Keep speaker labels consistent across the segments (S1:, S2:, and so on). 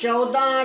S1: 14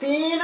S1: 3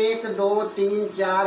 S1: 1 2 3 4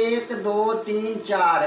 S1: 1 2 3 4,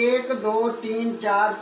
S1: 1 2 3 4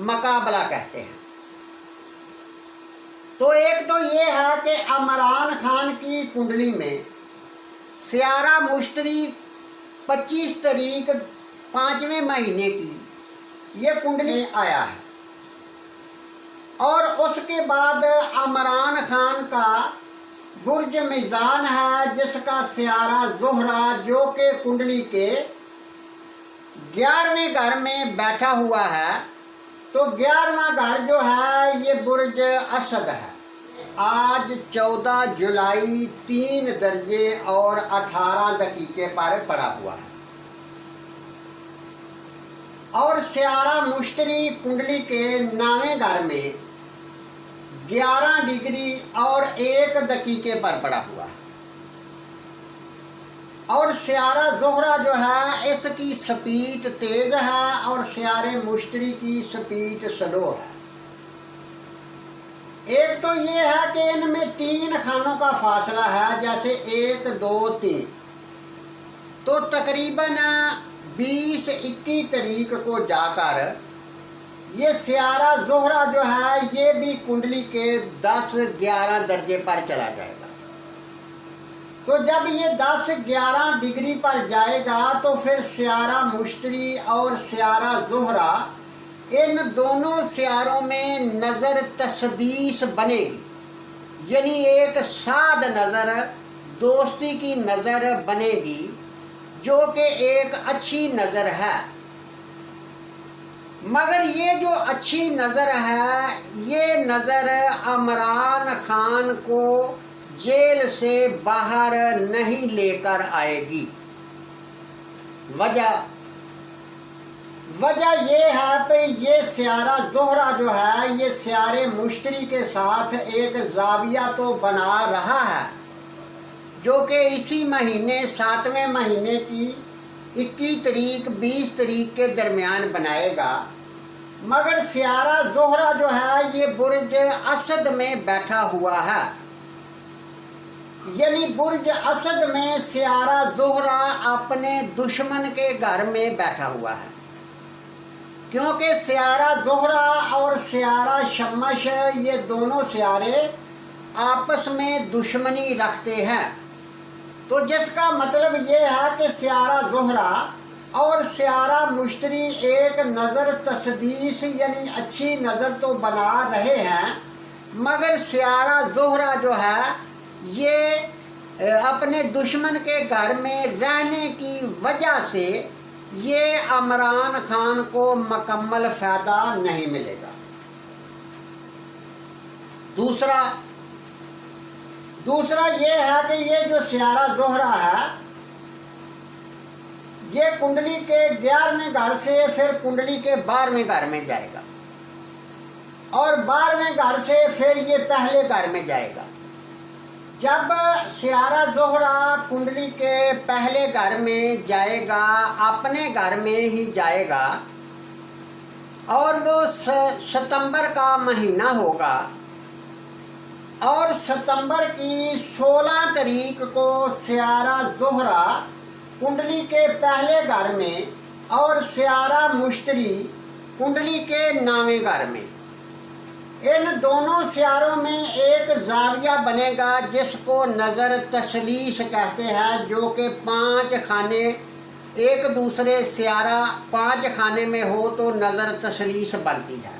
S1: مقابلہ کہتے ہیں۔ تو ایک تو یہ ہے کہ عمران خان کی کنڈلی میں سیارہ مشتری 25 تاریخ 5ویں مہینے کی یہ کنڈلی آیا ہے، اور اس کے بعد عمران خان کا برج میزان ہے جس کا سیارہ زہرہ جو کہ کنڈلی کے 11ویں گھر میں بیٹھا ہوا ہے۔ تو 11واں گھر جو ہے یہ برج اسد ہے۔ آج 14 جولائی 3 درجے اور 18 دقیقے پر پڑا ہوا ہے، اور سیارہ مشتری کنڈلی کے 9ویں گھر میں 11 ڈگری اور 1 دقیقے پر پڑا ہوا ہے، اور سیارہ زہرہ جو ہے اس کی سپیڈ تیز ہے اور سیارے مشتری کی سپیڈ سلو ہے۔ ایک تو یہ ہے کہ ان میں 3 خانوں کا فاصلہ ہے، جیسے 1 2 3، تو تقریباً 20-21 تاریخ کو جا کر یہ سیارہ زہرہ جو ہے یہ بھی کنڈلی کے 10-11 درجے پر چلا جائے گا۔ تو جب یہ 10-11 ڈگری پر جائے گا تو پھر سیارہ مشتری اور سیارہ زہرہ ان دونوں سیاروں میں نظر تسدیس بنے گی، یعنی ایک سعد نظر، دوستی کی نظر بنے گی، جو کہ ایک اچھی نظر ہے۔ مگر یہ جو اچھی نظر ہے یہ نظر عمران خان کو جیل سے باہر نہیں لے کر آئے گی۔ وجہ یہ ہے کہ یہ سیارہ زہرہ جو ہے یہ سیارے مشتری کے ساتھ ایک زاویہ تو بنا رہا ہے، جو کہ اسی مہینے 7ویں مہینے کی 21 تاریخ 20 تاریخ کے درمیان بنائے گا، مگر سیارہ زہرہ جو ہے یہ برج اسد میں بیٹھا ہوا ہے، یعنی برج اسد میں سیارہ زہرہ اپنے دشمن کے گھر میں بیٹھا ہوا ہے، کیونکہ سیارہ زہرہ اور سیارہ شمس یہ دونوں سیارے آپس میں دشمنی رکھتے ہیں۔ تو جس کا مطلب یہ ہے کہ سیارہ زہرہ اور سیارہ مشتری ایک نظر تسدیس یعنی اچھی نظر تو بنا رہے ہیں، مگر سیارہ زہرہ جو ہے یہ اپنے دشمن کے گھر میں رہنے کی وجہ سے یہ عمران خان کو مکمل فائدہ نہیں ملے گا۔ دوسرا یہ ہے کہ یہ جو سیارہ زہرہ ہے یہ کنڈلی کے 11ویں گھر سے پھر کنڈلی کے 12ویں گھر میں جائے گا، اور 12ویں گھر سے پھر یہ پہلے گھر میں جائے گا۔ جب سیارہ زہرہ کنڈلی کے پہلے گھر میں جائے گا، اپنے گھر میں ہی جائے گا، اور وہ ستمبر کا مہینہ ہوگا، اور ستمبر کی 16 تاریخ کو سیارہ زہرہ کنڈلی کے پہلے گھر میں اور سیارہ مشتری کنڈلی کے 9ویں گھر میں، ان دونوں سیاروں میں ایک زاویہ بنے گا جس کو نظر تثلیث کہتے ہیں، جو کہ 5 خانے ایک دوسرے سیارہ 5 خانے میں ہو تو نظر تثلیث بنتی ہے،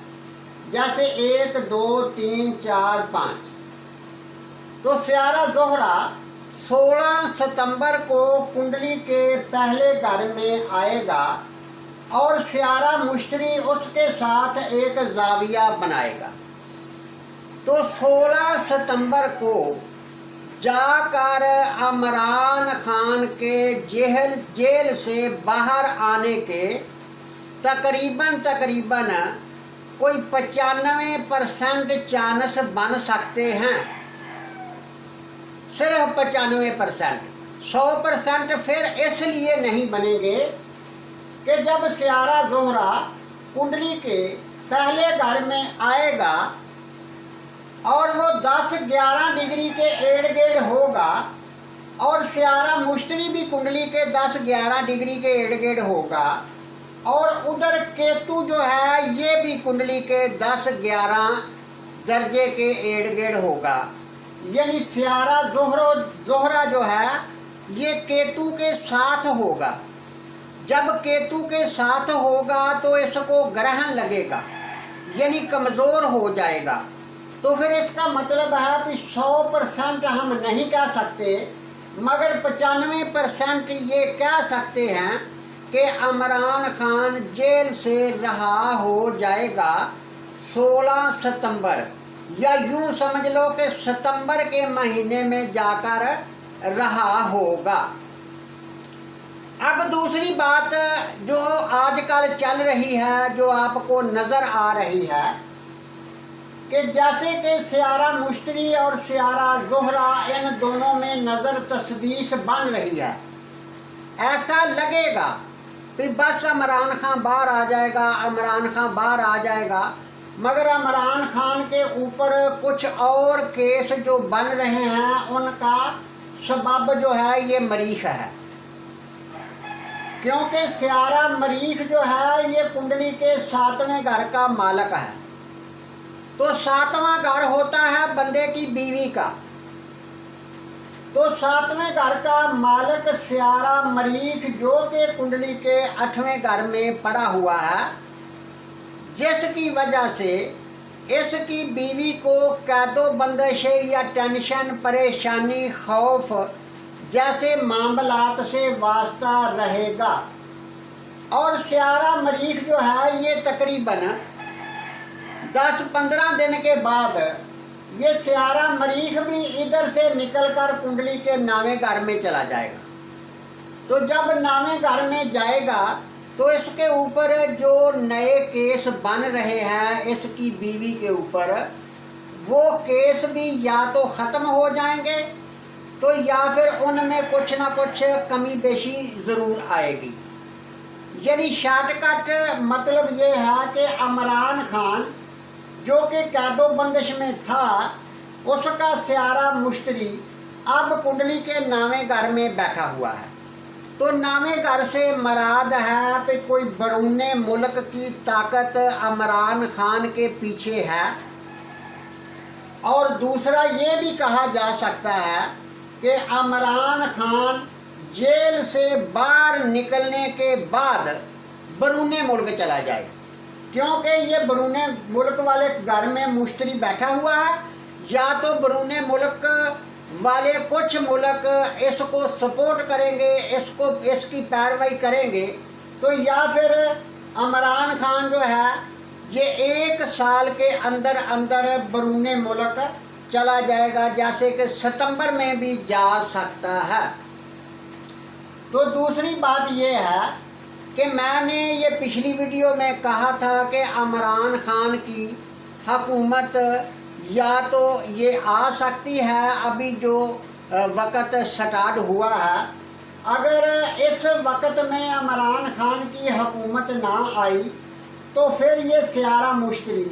S1: جیسے 1 2 3 4 5۔ تو سیارہ زہرہ 16 ستمبر کو کنڈلی کے پہلے گھر میں آئے گا، اور سیارہ مشتری اس کے ساتھ ایک زاویہ بنائے گا۔ تو 16 ستمبر کو جا کر عمران خان کے جیل سے باہر آنے کے تقریباً کوئی 95% چانس بن سکتے ہیں، صرف 95%۔ 100% پھر اس لیے نہیں بنیں گے کہ جب سیارہ زہرہ کنڈلی کے پہلے گھر میں آئے گا اور وہ 10-11 ڈگری کے ارد گرد ہوگا، اور سیارہ مشتری بھی کنڈلی کے 10-11 ڈگری کے ارد گرد ہوگا، اور ادھر کیتو جو ہے یہ بھی کنڈلی کے 10-11 درجے کے ارد گرد ہوگا، یعنی سیارہ زہرہ جو ہے یہ کیتو کے ساتھ ہوگا۔ جب کیتو کے ساتھ ہوگا تو اس کو گرہن لگے گا، یعنی کمزور ہو جائے گا۔ تو پھر اس کا مطلب ہے کہ 100% ہم نہیں کہہ سکتے، مگر 95% یہ کہہ سکتے ہیں کہ عمران خان جیل سے رہا ہو جائے گا 16 ستمبر، یا یوں سمجھ لو کہ ستمبر کے مہینے میں جا کر رہا ہوگا۔ اب دوسری بات جو آج کل چل رہی ہے، جو آپ کو نظر آ رہی ہے کہ جیسے کہ سیارہ مشتری اور سیارہ زہرہ ان دونوں میں نظر تسدیس بن رہی ہے۔ ایسا لگے گا کہ بس عمران خان باہر آ جائے گا، عمران خان باہر آ جائے گا، مگر عمران خان کے اوپر کچھ اور کیس جو بن رہے ہیں ان کا سبب جو ہے یہ مریخ ہے، کیونکہ سیارہ مریخ جو ہے یہ کنڈلی کے 7ویں گھر کا مالک ہے۔ تو 7واں گھر ہوتا ہے بندے کی بیوی کا، تو 7ویں گھر کا مالک سیارہ مریخ جو کہ کنڈلی کے 8ویں گھر میں پڑا ہوا ہے، جس کی وجہ سے اس کی بیوی کو قید و بندش یا ٹینشن، پریشانی، خوف جیسے معاملات سے واسطہ رہے گا۔ اور سیارہ مریخ جو ہے یہ تقریباً 10-15 دن کے بعد یہ سیارہ مریخ بھی ادھر سے نکل کر کنڈلی کے 9ویں گھر میں چلا جائے گا۔ تو جب 9ویں گھر میں جائے گا تو اس کے اوپر جو نئے کیس بن رہے ہیں اس کی بیوی کے اوپر، وہ کیس بھی یا تو ختم ہو جائیں گے تو یا پھر ان میں کچھ نہ کچھ کمی بیشی ضرور آئے گی۔ یعنی شارٹ کٹ مطلب یہ ہے کہ عمران خان جو کہ قید و بندش میں تھا، اس کا سیارہ مشتری اب کنڈلی کے 9ویں گھر میں بیٹھا ہوا ہے۔ تو 9ویں گھر سے مراد ہے کہ کوئی بیرون ملک کی طاقت عمران خان کے پیچھے ہے۔ اور دوسرا یہ بھی کہا جا سکتا ہے کہ عمران خان جیل سے باہر نکلنے کے بعد بیرون ملک چلا جائے، کیونکہ یہ بیرون ملک والے گھر میں مشتری بیٹھا ہوا ہے، یا تو بیرون ملک والے کچھ ملک اس کو سپورٹ کریں گے، اس کی پیروائی کریں گے، تو یا پھر عمران خان جو ہے یہ 1 سال کے اندر بیرون ملک چلا جائے گا، جیسے کہ ستمبر میں بھی جا سکتا ہے۔ تو دوسری بات یہ ہے کہ میں نے یہ پچھلی ویڈیو میں کہا تھا کہ عمران خان کی حکومت یا تو یہ آ سکتی ہے، ابھی جو وقت سٹارٹ ہوا ہے، اگر اس وقت میں عمران خان کی حکومت نہ آئی تو پھر یہ سیارہ مشتری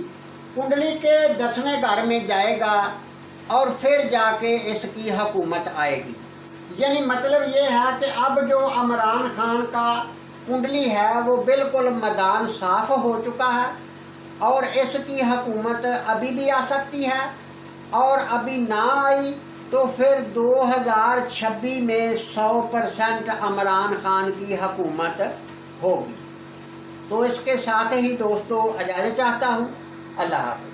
S1: کنڈلی کے 10ویں گھر میں جائے گا اور پھر جا کے اس کی حکومت آئے گی۔ یعنی مطلب یہ ہے کہ اب جو عمران خان کا کنڈلی ہے وہ بالکل میدان صاف ہو چکا ہے، اور اس کی حکومت ابھی بھی آ سکتی ہے، اور ابھی نہ آئی تو پھر 2026 میں 100% عمران خان کی حکومت ہوگی۔ تو اس کے ساتھ ہی دوستو اجازت چاہتا ہوں، اللہ حافظ۔